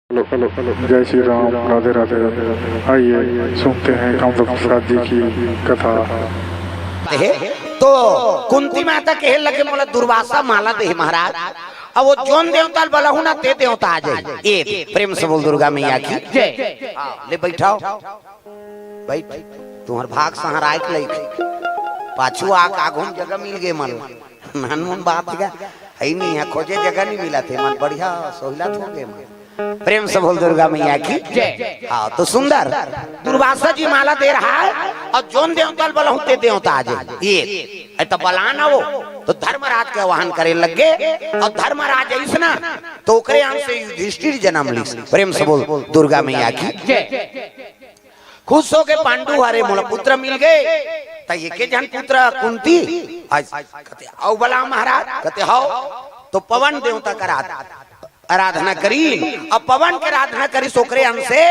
Hello hello hello, जय श्री राम, राधे राधे। आइए सुनते हैं कामदेव प्रसाद जी की कथा। तो कुंती माता कहे लगे मोला दुर्वासा माला दे महाराज। अब वो जोन देवता बलहु ना ते देवता आ जाए। ये प्रेम से बोल दुर्गा मैया की जय। ले बैठाओ बैठ, तुम्हार भाग सहराय के लइक पाछू आक आगुम जगह मिल गए मन नन बात है नहीं है, खोजे जगह नहीं मिला थे मन, बढ़िया सहूलत हो गए मन। प्रेम से बोल दुर्गा मैया की जय। हाँ तो सुंदर दुर्वासा जी माला दे रहा है और जोन देवता बलहु ते देवता आ जाए। ये तो बलाना वो तो धर्मराज के आह्वान करे लगे और धर्मराज ऐसा तो ओकरे अंश से युधिष्ठिर जन्म ली। प्रेम से बोल दुर्गा मैया की जय। खुश हो गए पांडु, हरे मोला पुत्र मिल गए। तो ये के जन पुत्र कुंती औ बला महाराज कहते हो तो पवन देवता का आराधना करी। अब पवन के आराधना करी सोकरे अंश से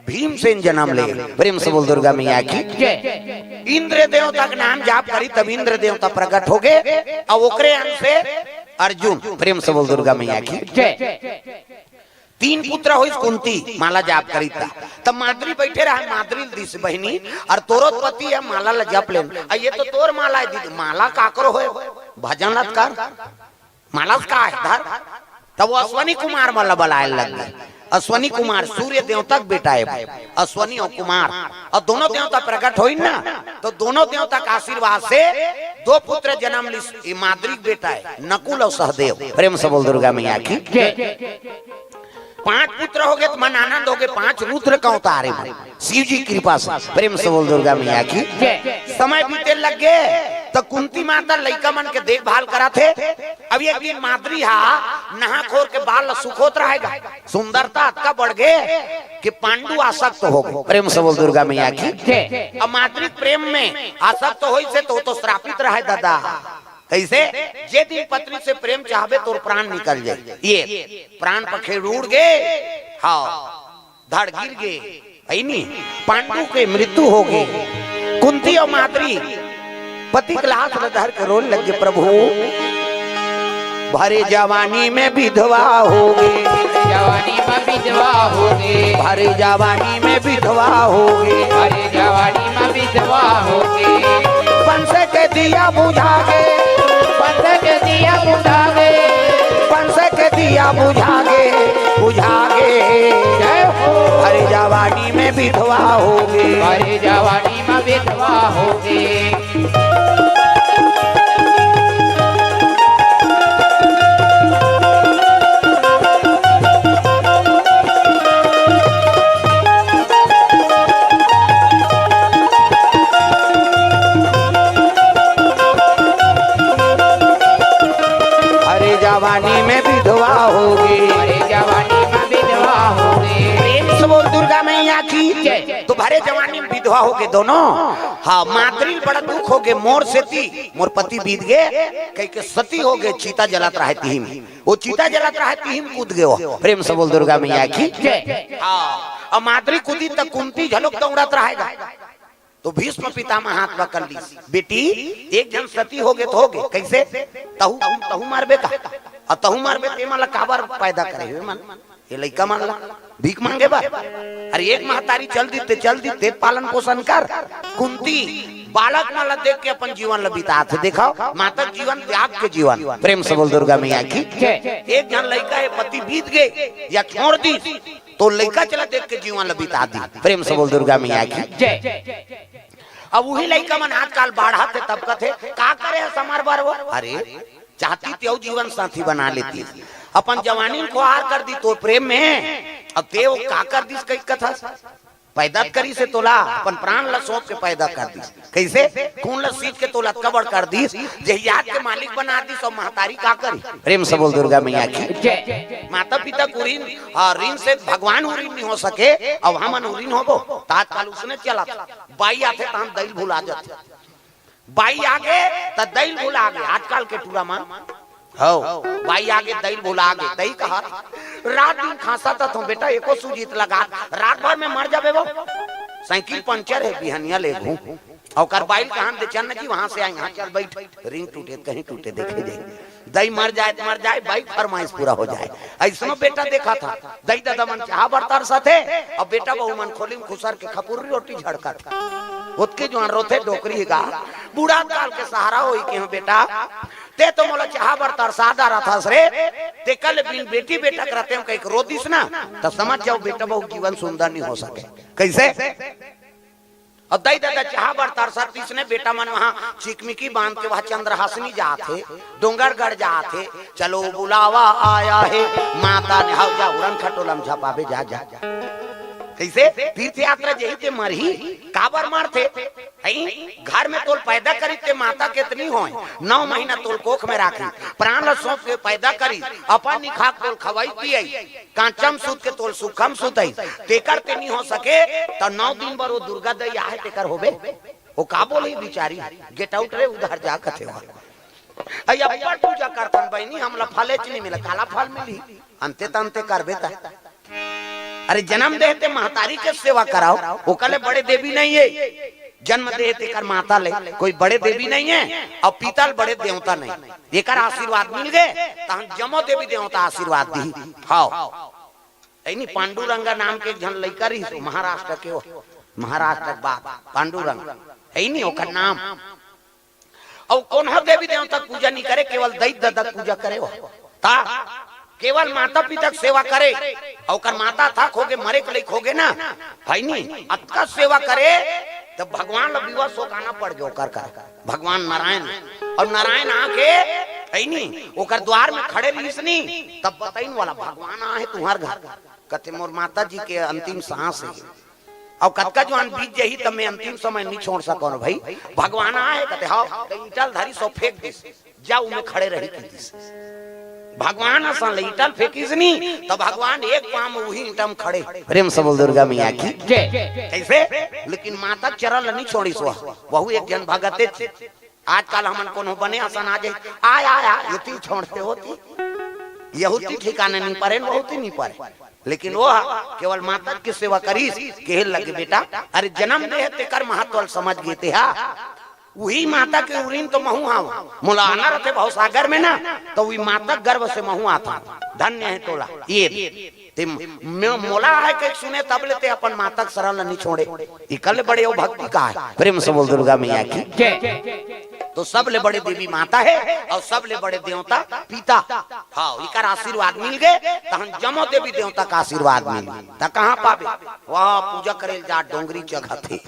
भीमसेन जन्म ले। प्रेम से बोल दुर्गा मैया की जय। इंद्र देवता का नाम जाप करी तब इंद्र देवता प्रकट हो गए और ओकरे अंश से अर्जुन। प्रेम से बोल दुर्गा मैया की जय। तीन पुत्र हो कुंती माला जाप करी था तब माद्री बैठे रहा। माद्री दिस बहनी और तोरो पति है माला ला जप लेन। ये तो तोर माला है दीदी, माला काकरो हो भजन लत्कार माला का है धर। तब वो अश्वनी कुमार वाला बलाए लग गए। अश्वनी कुमार सूर्य देवता का बेटा है, अश्वनी और कुमार और दोनों देवता प्रकट हुई ना तो दोनों देवता का आशीर्वाद से दो पुत्र जन्म ली। माद्री बेटा है नकुल और सहदेव। प्रेम से बोल दुर्गा मैया की पांच पुत्र हो गए तो मन आनंद हो गए। पांच रुद्र का उतारे शिव जी की कृपा से। प्रेम से बोल दुर्गा मैया की समय बीते लग गए तो कुंती माता लइका मन के देखभाल करा थे। अब एक दिन माद्री हा नहा खोर के बाल सुखोत रहेगा, सुंदरता का बढ़ गए कि पांडु आसक्त हो गए। प्रेम से बोल दुर्गा मैया की अब माद्री प्रेम में आसक्त हो से तो श्रापित रहे दादा। कैसे जे दिन पत्नी से प्रेम चाहबे तो प्राण निकल जाए। ये प्राण पखेड़ उड़ गए, हाँ धड़ गिर गए, नहीं पांडु के मृत्यु हो गई। कुंती और माद्री पति के लाश धर के रोने लगे, प्रभु भरे जवानी में विधवा होगे, जवानी में विधवा होगे, भरे जवानी में विधवा होगे, भरे जवानी में विधवा होगे। पंच के दिया बुझागे, पंच के दिया बुझागे, पंच के दिया बुझागे बुझागे। जय हो भरे जवानी में विधवा होगे, भरे जवानी में विधवा होगे। जवानी में विधवा होगी, भरे जवानी में विधवा होगे। प्रेम से बोल दुर्गा मैया की तो भरे जवानी में विधवा होगे दोनों। हाँ माद्री बड़ा दुख हो गए, मोर सेती मोर पति बीत गए कह के सती हो गए। चीता जलत रहे तिहिम, वो चीता जलत रहे तिहिम कूद गए। प्रेम से बोल दुर्गा मैया की हाँ। और माद्री कूदी तक कुंती झलक दौड़त रहेगा तो भीष्म पितामह हाथ पकड़ ली। बेटी एक जन सती हो गए तो हो गए, कैसे तहु तहु मारबे का और तहु मारबे ते माला काबर पैदा करे मन ये लइका मान ला भीख मांगे बा। अरे एक महतारी चल दी पालन पोषण कर। कुंती बालक माला देख के अपन जीवन ला बिता थे। देखो माता जीवन त्याग के जीवन। प्रेम से बोल दुर्गा मैया की एक जन लइका है पति बीत गए या छोड़ दी तो लइका चला देख के जीवन ला बिता दी। प्रेम से बोल दुर्गा मैया की अब वही लइका मन आजकल बाढ़ा थे तब का थे का करे समार बार वो। अरे चाहती थी जीवन साथी बना लेती, अपन जवानी को हार कर दी तो प्रेम में। अब ते वो का कर दी कई कथा पैदा करी से तोला अपन प्राण ला सौंप के पैदा कर दी। कैसे खून ला सींच के तोला कबर कर दी, जहियात के मालिक बना दी। सब महतारी का करी। प्रेम से बोल दुर्गा मैया की माता पिता को ऋण और ऋण से भगवान ऋण नहीं हो सके। अब हम ऋण होबो तात्काल उसने चला बाई आते तो हम दैल भुला जाते, बाई आगे तो दैल भुला गए। आजकल के टूरा मां हो बाई आगे दैल भुला गए। दही कहा रात दिन खांसा था तो बेटा एको सूजित लगा रात भर में मर जाबे। वो साइकिल पंचर है बिहनिया ले और बाइल कहां दे चल जी वहां से आ यहाँ चल बैठ रिंग टूटे कहीं टूटे देखे जाए दई मर जाए भाई फरमाइश पूरा हो जाए। ऐसनो बेटा देखा था दई दादा मन चाह बर्तार साथे अब बेटा बहु मन खोली में खुसर के खपुरी रोटी झड़का था उसके जो रोथे डोकरी का बूढ़ा काल के सहारा होई के बेटा ते तो मोला चाह बर्तार सादा रहा था रे ते कल बिन बेटी बेटा करते हम कहीं रो दिस ना तो समझ जाओ बेटा बहु जीवन सुंदर नहीं हो सके कैसे। और दई दादा चाह बर्तार सतीश ने बेटा मन वहां चिकमिकी बांध के वहां चंद्रहासनी जाते डोंगरगढ़ जाते चलो बुलावा आया है माता ने हाउ जा उड़न खटोलम झपावे जा जा कैसे तीर्थ यात्रा जही ते मरही काबर मारते घर में तोल पैदा करी ते माता कितनी हो 9 महीना तोल कोख में राखी प्राण ल सौंप के पैदा करी अपन निखाक तोल खवाई पियाई कांचम सूत के तोल सुखम सुतई तेकर ते नहीं हो सके तो 9 दिन बर वो दुर्गा दई आहे तेकर होबे वो का बोली बिचारी गेट आउट रे उधर जा कथे हो अया पर पूजा करतन बहनी हमला फले च नहीं मिला काला फल मिली अंते तंते करबे ता अरे जन्म देते महतारी के सेवा कराओ वो कले बड़े देवी नहीं है जन्म देते कर माता ले कोई बड़े देवी नहीं है और पीतल बड़े देवता नहीं एकर आशीर्वाद मिल गए तो हम जमो देवी देवता आशीर्वाद दी हाओ ऐनी पांडुरंगा नाम के जन लइका रही महाराष्ट्र के महाराष्ट्र बात पांडुरंग ऐनी ओकर नाम और कौन हो देवी देवता पूजा नहीं करे केवल दैत दादा पूजा करे हो ता केवल माता पिता की सेवा करे और माता था खोगे मरे के लिए खोगे ना भाई नहीं अतका सेवा करे तो भगवान विवाह सोकाना पड़ गयो कर भगवान नारायण और नारायण आके है नहीं ओकर द्वार में खड़े रहीस नहीं तब बताइन वाला भगवान आ है तुम्हार घर कहते मोर माता जी के अंतिम सांस है और कतका जो बीत जही तब मैं अंतिम समय नहीं छोड़ सको भाई भगवान आए कहते हाँ ईटल धरी सो फेंक दिस जाओ में खड़े रही दिस भगवान असन ईटल फेंकिस नहीं तो भगवान एक पाम वही ईटम खड़े प्रेम से बोल दुर्गा मैया की कैसे लेकिन माता चरल नहीं छोड़ी सो वहु एक जन भगते आजकल हमन कोनो बने असन आ जाए आया युति छोड़ते होती यहुती ठिकाने नहीं परे बहुत ही नहीं परे लेकिन वो केवल माता की सेवा करीस के लगे बेटा अरे जन्म दे ते कर महत्व समझ गए थे वही माता के उरीन तो महू आवा मोला आना रहते बहुत सागर में ना तो वही माता गर्भ से महू आता धन्य है तोला ये ते मोला है के सुने तब लेते अपन माता शरण नहीं छोड़े इकल बड़े वो भक्ति का है प्रेम से बोल दुर्गा मैया की तो सब ले बड़े देवी माता है और सब ले बड़े देवता पिता हाँ इकर आशीर्वाद मिल गए तो हम जमो देवी देवता का आशीर्वाद मिल गए कहाँ पावे वह पूजा करे जा डोंगरी जगह थे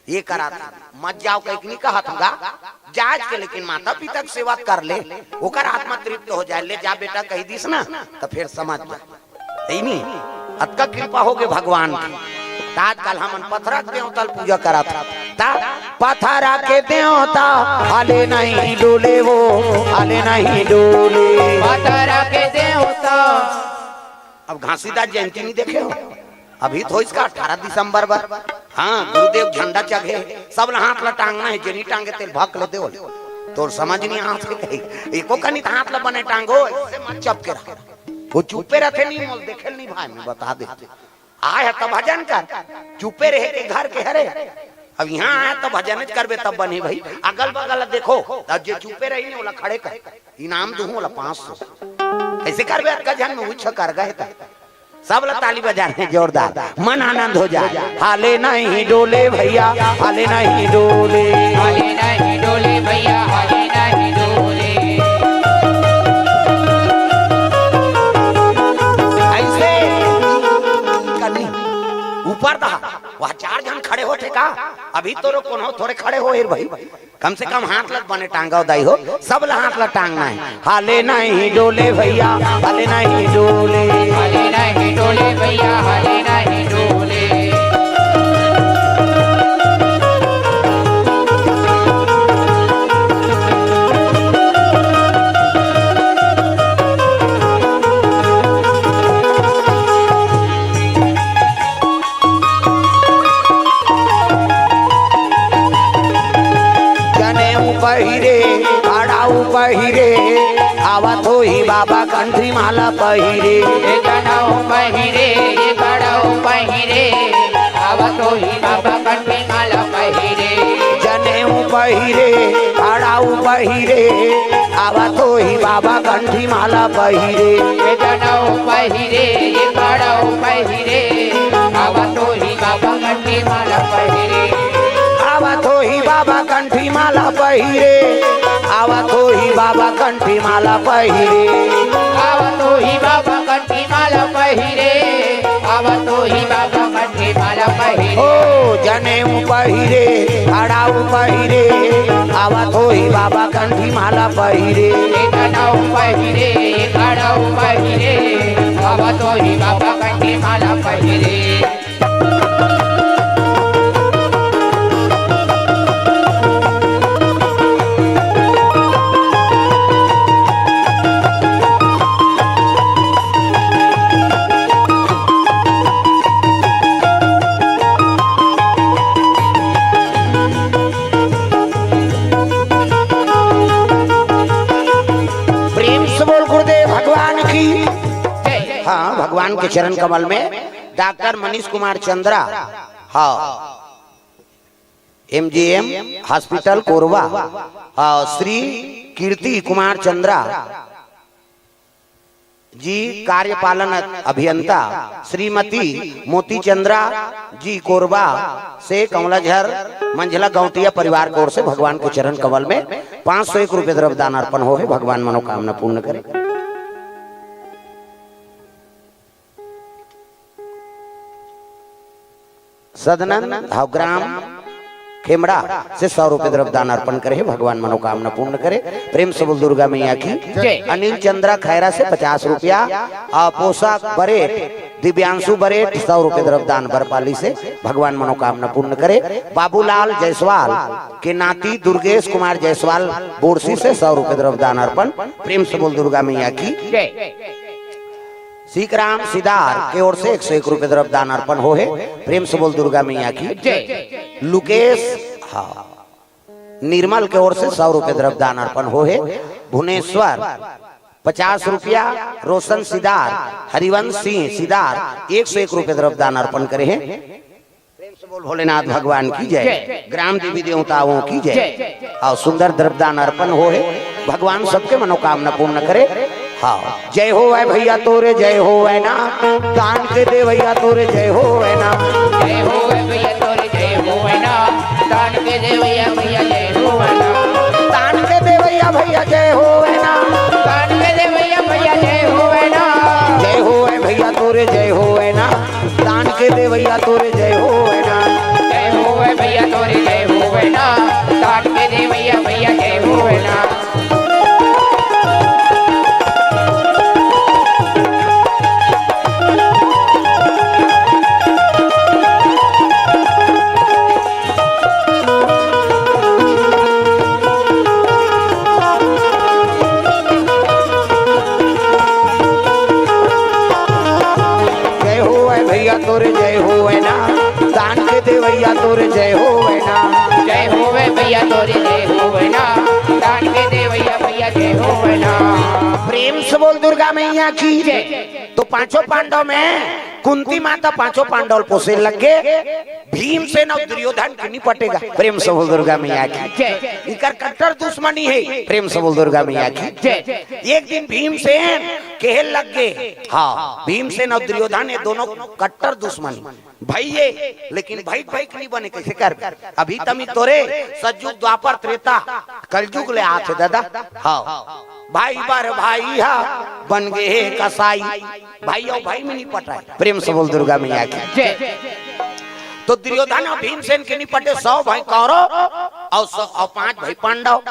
ये करा मत जाओ कहीं नहीं कहा था जाज के लेकिन माता पिता की सेवा कर ले ओकर आत्मा तृप्त हो जाए ले जा बेटा कही दिस ना तो फिर समझ जा नहीं अतका कृपा हो गए भगवान की आजकल हमन पथरा के देवता पूजा करा था पथरा के देवता आले नहीं डोले वो आले नहीं डोले पथरा के देवता अब घासीदास जयंती नहीं देखे हो अभी तो इसका 18 दिसंबर पर हाँ गुरुदेव झंडा चढ़े सब हाथ ला टांगना है जेनी टांगे तेल भाग ले दे तो समझ नहीं हाथ के कही एको कनी हाथ ला बने टांगो ऐसे मत चपके रख वो चुपे रखे नहीं मोल देखे नहीं भाई मैं बता देते आए तो भजन कर चुपे रहे के घर के हरे अब यहाँ आया तो भजन करबे तब बने भाई अगल बगल देखो तब जो चुपे रही नहीं खड़े कर इनाम दूं 500 ऐसे करबे कजन में उछ कर गए सब लोग ताली बजाने जोरदार मन आनंद हो जाए हाले नहीं डोले भैया हाले नहीं डोले हाले नहीं डोले भैया हाले नहीं डोले ऐसे ऊपर था वह 4 जन खड़े होते का अभी तो रो कौन हो थोड़े खड़े हो भाई कम से कम हाथ लग बने टांगा दाई हो सब हाथ लग टांगना है हाले नहीं डोले भैया हाले नहीं डोले हाले नहीं डोले भैया हाले नहीं डोले पहिरे आड़ाऊ पहिरे आवत हो ही बाबा कंठी माला पहिरे गड़ाऊ पहिरे गड़ाऊ पहिरे आवत हो ही बाबा कंठी माला पहिरे जनेऊ पहिरे आड़ाऊ पहिरे आवा तो ही बाबा कंठी माला पहिरे ये जनऊ पहिरे ये कड़ऊ पहिरे आवा तो ही बाबा कंठी माला पहिरे आवा तो ही बाबा कंठी माला पहिरे आवा तो ही बाबा कंठी माला पहिरे आवा तो ही बाबा कंठी माला पहिरे आवा तो ही बाबा कंठी माला पहिरे ओ जनेऊ पहिरे अड़ाऊ पहिरे आवा तो ही बाबा कंठी माला पहिरे ये जनऊ पहिरे ये कड़ऊ पहिरे आवा तो ही बाबा कंठी माला पहिरे हाँ भगवान के चरण कमल में डॉक्टर मनीष कुमार चंद्रा हाँ MGM हॉस्पिटल कोरबा हाँ श्री कीर्ति कुमार चंद्रा जी कार्यपालन अभियंता श्रीमती मोती चंद्रा जी कोरबा से कमलाझर मंझला गौटिया परिवार की ओर से भगवान के चरण कमल में 501 रुपये द्रव्य दान अर्पण हो भगवान मनोकामना पूर्ण करे। सदनंद ग्राम खेमड़ा से 100 रुपये द्रव्य दान अर्पण करे भगवान मनोकामना पूर्ण करे। प्रेम से बोल दुर्गा मैया की। अनिल चंद्रा खैरा से 50 रुपया पोशाक बरेट दिव्यांशु बरेट 100 रुपये द्रव्य दान बरपाली से भगवान मनोकामना पूर्ण करे। बाबूलाल जायसवाल के नाती दुर्गेश कुमार जायसवाल बोरसी से 100 रुपये द्रव्य दान अर्पण। प्रेम से बोल दुर्गा मैया की। सीकराम सिदार की ओर से 101 रुपये द्रव्य दान अर्पण हो है। प्रेम से बोल दुर्गा मैया की। लुकेश निर्मल की ओर से 100 रुपये द्रव्य दान अर्पण हो है। भुवनेश्वर 50 रुपया। रोशन सिदार हरिवंश सिंह सिदार 101 रुपये द्रव्य दान अर्पण करे हैं। प्रेम से बोल भोलेनाथ भगवान की जय। ग्राम देवी देवताओं की जय। और सुंदर द्रव्य दान अर्पण हो है। भगवान सबके मनोकामना पूर्ण करे। हाँ जय हो है भैया तोरे जय हो है ना दान के दे भैया तोरे जय हो है ना जय हो भैया तोरे जय हो है ना दान के दे भैया भैया जय हो है ना दान के दे भैया भैया जय हो है ना दान के दे भैया भैया जय हो है ना जय हो है भैया तोरे जय हो है ना दान के दे भैया तोरे जय हो है ना जय हो भैया तोरे जय हो है ना दान के दे भैया भैया जय हो है ना। तोरे जय हो है ना दान के दे भैया तोरे जय हो है ना जय हो भैया तोरे जय हो है ना दान के दे भैया भैया जय हो है ना। प्रेम से बोल दुर्गा मैया की जय। तो पांचों पांडव में कुंती माता पांचों पांडव पोसे लगे भीमसेन और दुर्योधन के नहीं पटेगा। प्रेम से बोल दुर्गा मैया की इकर कट्टर दुश्मनी है। प्रेम से बोल दुर्गा मैया की। एक दिन भीमसेन कहल लग गए हाँ भीमसेन और दुर्योधन ये दोनों कट्टर दुश्मनी भाई ये लेकिन भाई भाई नहीं बने कैसे कर अभी तमी तोरे सतयुग द्वापर त्रेता कलयुग ले आते दादा हाँ भाई बार भाई हा बन गए कसाई भाई और भाई में नहीं पटाए। प्रेम से बोल दुर्गा मैया की। तो दुर्योधन और भीमसेन के नहीं पटे 100 भाई कौरव और 5 भाई पांडव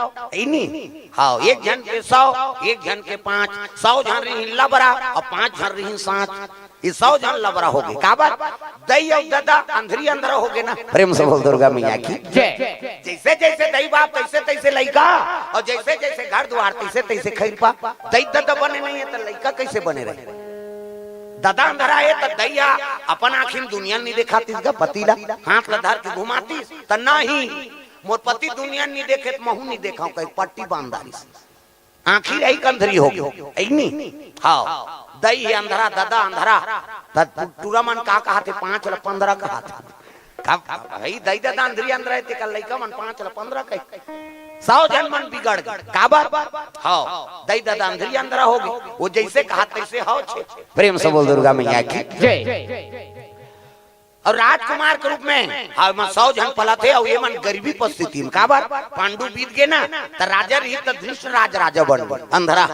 हाँ एक जन के 100 एक जन के 5 100 जन रही लबरा और 5 जन रही 7 ये 100 जन लबरा हो गए का बात दई और दादा अंधरी अंदर हो गए ना। प्रेम से बोल दुर्गा मैया की। जैसे जैसे दई बाप तैसे तैसे लड़का और जैसे जैसे घर द्वार तैसे तैसे खैरपा दई दादा बने नहीं है तो लड़का कैसे बने रहे। दादा अंधरा है तो दैया अपन आखिर दुनिया नहीं दिखाती पतीला हाथ लधार के घुमाती तो नहीं मोर पति दुनिया नहीं देखे तो महू नहीं देखा कहीं पट्टी बांधारी आखिर यही कंधरी हो गई हाँ दई है अंधरा दादा अंधरा टूरा मन का कहा थे 5 ल 15 कहा था भाई दई दादा अंधरी अंधरा थे कल लड़का मन 5 ल 15 कही 100 जन मन बिगड़ गए काबर हाँ दई दादा अंधरी अंदर हो गई वो जैसे कहा तैसे हो छे प्रेम से बोल दुर्गा मैया की जय और राजकुमार के रूप में हाँ 100 जन पला थे और ये मन गरीबी परिस्थिति में काबर पांडु बीत गए ना तो राजा रही तो धृष्टराज राजा बन गए अंधरा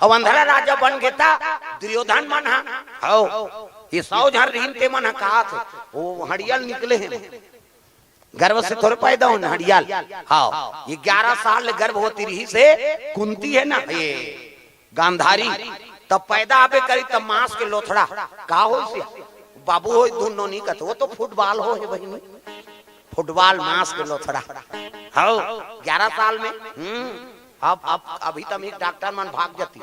और अंधरा राजा बन गया था दुर्योधन मन हाँ ये 100 जन रही ते मन कहा थे वो हड़ियाल निकले हैं गर्भ से थोड़े पैदा होने हड़ियाल हाँ ये 11 साल गर्भवती रही से कुंती है ना ये गांधारी तब पैदा आबे करी तब मांस के लोथड़ा का हो से बाबू हो दोनों नहीं कहते वो तो फुटबॉल हो है बहनी फुटबॉल मांस के लोथड़ा हाँ 11 साल में अब अभी तक एक डॉक्टर मन भाग जाती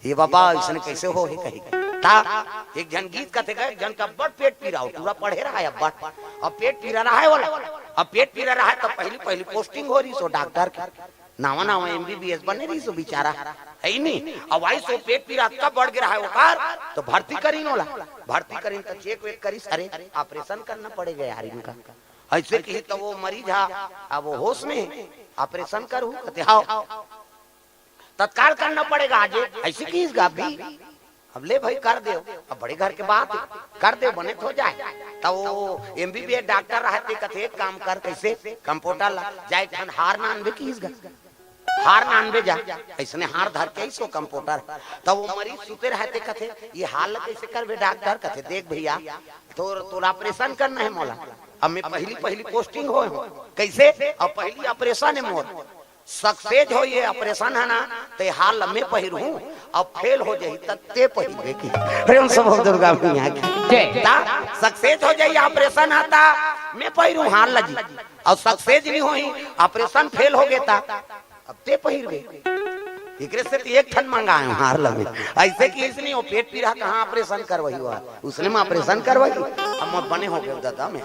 ये बाबा इसने कैसे हो है कहीं ता एक जन गीत कहते गए जन का बड़ पेट पी रहा हो पूरा पढ़े रहा है अब पेट पी रहा है वाला अब पेट पी रहा है तो पहली पोस्टिंग हो रही सो डॉक्टर की नावा एमबीबीएस बने रही सो बेचारा है ही नहीं अब आई सो पेट पी रहा कब बढ़ गया है वो कार तो भर्ती करी नोला भर्ती करी तो चेक वेक करी अरे ऑपरेशन करना पड़ेगा यार इनका ऐसे की तो वो मरीज अब वो होश में ऑपरेशन करूँ कहते हाँ तत्काल करना पड़ेगा आज ऐसे की इस भी अब ले भाई कर दे अब बड़े घर के बात कर दे बने हो जाए तो वो एमबीबीएस डॉक्टर रहते कहते एक काम कर कैसे कंप्यूटर जाए खन हार ना अनबे की हार ना अनबे जा ऐसने हार धर के इसको कंप्यूटर तो वो मरीज सुते रहते कहते ये हाल कैसे करबे डॉक्टर कहते देख भैया तो ऑपरेशन करना है मौला अब मैं पहली पोस्टिंग हो कैसे अब पहली ऑपरेशन है मोर सक्सेस हो ये ऑपरेशन है ना ते हाल में पहिरू अब फेल हो जाई तत्ते पहिरे की प्रेम से बोल दुर्गा मैया की सक्सेस हो जाई ऑपरेशन आता मैं पहिरू हाल लगी और सक्सेस नहीं होई ऑपरेशन फेल हो गया था अब ते पहिरबे एकरे से एक ठन मंगाए हार लगे ऐसे कि इसने वो पेट पी रहा कहां ऑपरेशन करवाई हुआ उसने में ऑपरेशन करवाई अब बने हो गए दादा में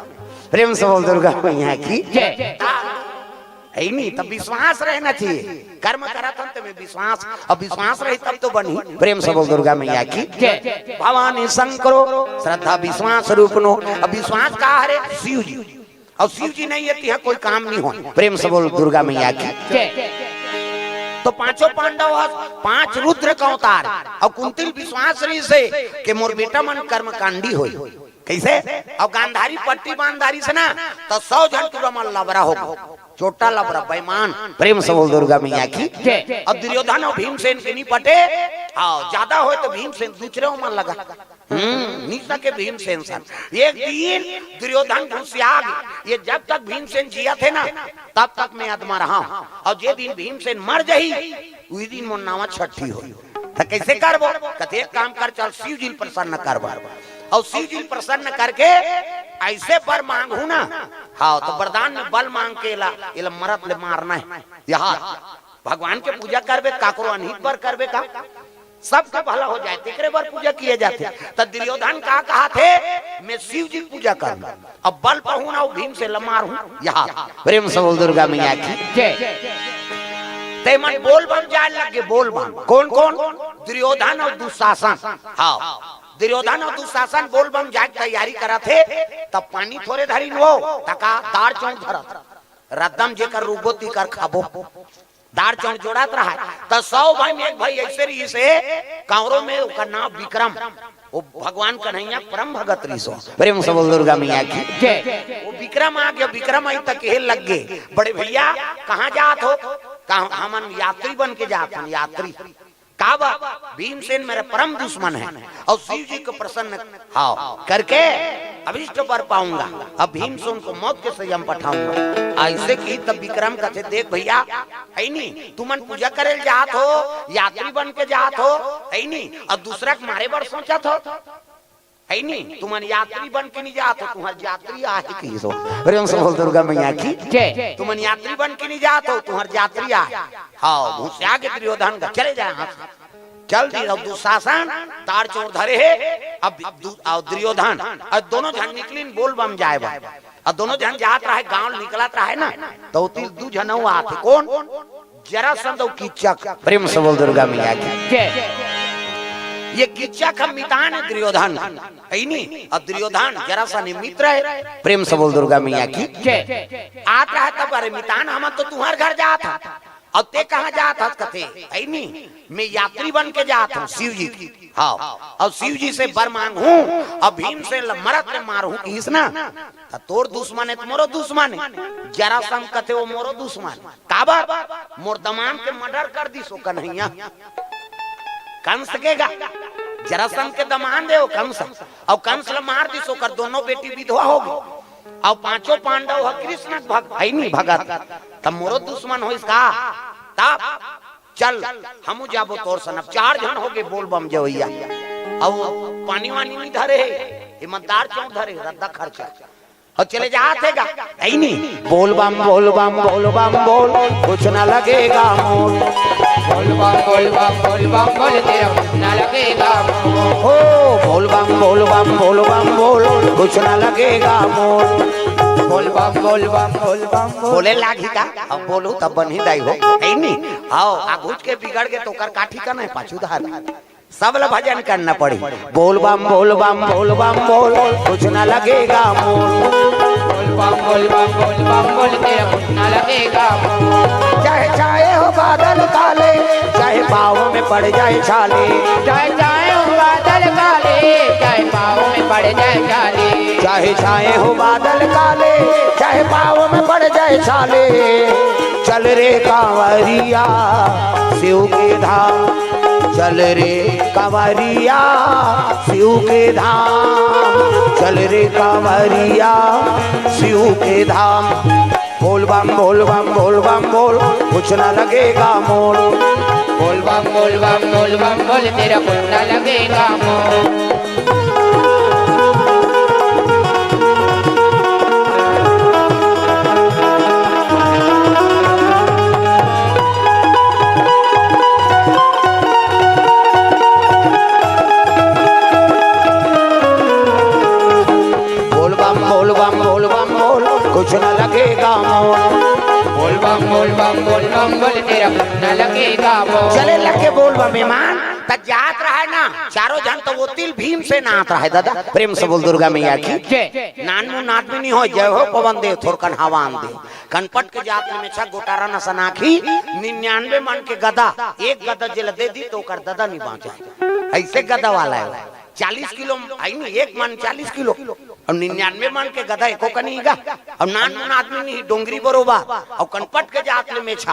प्रेम से बोल दुर्गा मैया की है नहीं तब विश्वास रहना चाहिए कर्म करा था में विश्वास अब विश्वास रही तब तो बनी प्रेम से बोल दुर्गा मैया की भवानी शंकरो श्रद्धा विश्वास रूप नो अब विश्वास कहा है शिव जी और शिव जी नहीं है कोई काम नहीं हो प्रेम से बोल दुर्गा मैया की तो पांचों पांडव 5 रुद्र का अवतार और कुंती विश्वास रही से कि मोर बेटा मन कर्म कांडी होई कैसे अब गांधारी पट्टी बांधारी से ना तो 100 जन तुरा मन लबरा होगा छोटा लबरा बेईमान प्रेम से बोल दुर्गा मैया की अब दुर्योधन और भीमसेन के नहीं पटे ज्यादा हो तो भीमसेन दूसरे मन लगा नीचा के भीमसेन सन एक दिन दुर्योधन घुसियाग ये जब तक भीमसेन जिया थे ना तब तक मैं आत्मा रहा और जे दिन भीमसेन मर जाही उसी दिन मोर नावा छठी हो तो कैसे करबो कहते एक काम कर चल शिव जी प्रसन्न करबो और शिव जी प्रसन्न करके ऐसे वर मांगू ना हाँ तो वरदान में बल मांग के इला मरत ले मारना है यहाँ भगवान के पूजा करबे काकरो अनहित वर करबे का सबका भला हो जाए तेरे वर पूजा किए जाते तो दुर्योधन का कहा थे मैं शिव जी पूजा करूंगा अब बल पहू ना भीम से लमार हूँ यहाँ प्रेम से बोल दुर्गा मैया की ते मन बोल बम जाए लगे बोल बम कौन कौन दुर्योधन और दुशासन हाँ दुर्योधन और दुशासन बोल बम जाए तैयारी करा थे तब पानी थोड़े धरी वो तका दार चौक धरत रदम जेकर रूबोती कर खाबो दार चौक जोड़ात रहा तो 100 भाई में एक भाई ऐसे रही से कांवरों में उसका नाम विक्रम वो भगवान कन्हैया परम भगत रही सो प्रेम से बोल दुर्गा मैया की वो विक्रम आ गया विक्रम आई तक हेल लग गए बड़े भैया कहाँ जात हो हमन यात्री बन के जात हम यात्री काबा भीमसेन मेरा परम दुश्मन है और शिव जी को प्रसन्न हाँ करके अभिष्ट पर पाऊंगा अब भीमसेन को मौत के संयम पठाऊंगा ऐसे की तब विक्रम कहते देख भैया है नहीं तुमन पूजा करे जात हो यात्री बन के जात हो है नहीं और दूसरा के मारे बार सोचा था है नहीं तुमन यात्री बन के नहीं जात हो तुम्हारी यात्री आहे की सो प्रेम से बोल दुर्गा मैया की तुमन यात्री बन के नहीं जात हो तुम्हारी यात्री आहे हाँ घुसिया के दुर्योधन का चले जाए चल दी अब दुशासन तार चोर धरे है अब दुर्योधन और दोनों जन निकली बोल बम जाए और दोनों जन जात रहे गांव निकलत रहे ना तो दू जन आते कौन जरासंध और कीचक प्रेम से बोल दुर्गा मैया की ये किच्चा का मितान है दुर्योधन, है नहीं? अब दुर्योधन जरा सा मित्र है। प्रेम से बोल दुर्गा मैया की आत रहा तब अरे मितान हम तो तुम्हारे घर जा था, अब ते कहाँ जात हस कथे, है नहीं? मैं यात्री बन के जाता हूँ शिव जी की। हाँ, अब शिव जी से बर मांगू, अब भीम से मरत में मारू किस ना, तोर दुश्मन है तुम्हारो दुश्मन है। जरा सम कथे वो मोरो दुश्मन काबर मोर दमाम के मर्डर कर दी सो कन्हैया कंस के गा जरा सम के दमान दे कंस, और कंस ल मार दी सो कर दोनों बेटी विधवा हो गई, और पांचों पांडव कृष्ण भगत तब मोरो दुश्मन हो इसका। तब चल हम जाबो तोर सनब 4 जन हो गए बोल बम जवैया, अब पानी वानी नहीं धरे ईमानदार क्यों धरे रद्दा खर्चा, और चले जाते गा नहीं नहीं बोल बम बोल बम बोल बम बोल कुछ ना लगेगा मोल, बोल बम बोल बम बोल बम बोल तेरा कुछ ना लगेगा मोल, हो बोल बम बोल बम बोल बम बोल कुछ ना लगेगा मोल, बोल बम बोल बम बोल बम बोले लागी का अब बोलू तब बन ही दाई हो, है नहीं? आओ आगुच के बिगड़ के तो कर काठी का नहीं पाछू धार सब ल भजन करना पड़ी। बोल बम बोल बम बोल बम बोल कुछ ना लगेगा मोल, बोल बम बोल बम बोल बम बोल तेरा कुछ ना लगेगा मोल, चाहे चाहे हो बादल काले चाहे पाँव में पड़ जाए छाले, चाहे चाहे हो बादल काले चाहे पाँव में पड़ जाए छाले, चाहे चाहे हो बादल काले चाहे पाँव में पड़ जाए छाले, चल रे कांवरिया शिव के धाम, चल रे कांवरिया शिव के धाम, चल रे कांवरिया शिव के धाम, बोल बम बोल बम बोल बम बोल कुछ ना लगेगा मोल, बोल बम बोल बम बोल बम बोल तेरा कुछ ना लगेगा मोल, कुछ न लगेगा मोल, बोल बम बोल बम बोल बम बोल तेरा कुछ न लगेगा मोल, चले लगे बोल बम मेहमान तक जात रहा है ना चारों जन तो वो तिल भीम से नात रहा है दादा। प्रेम से बोल दुर्गा मैया की नानमु नात में नहीं हो जय हो पवन देव थोरकन हवान दे कनपट के जात में छह गोटारा न सनाखी 99 मन के गदा एक गदा जिल दे दी तो कर दादा नहीं बांचा, ऐसे गदा वाला है 40 किलो आई नहीं एक मन 40 किलो और 99 मन के गधा एको कनीगा और नान आदमी नहीं डोंगरी बरोबा और कनपट के जात में छा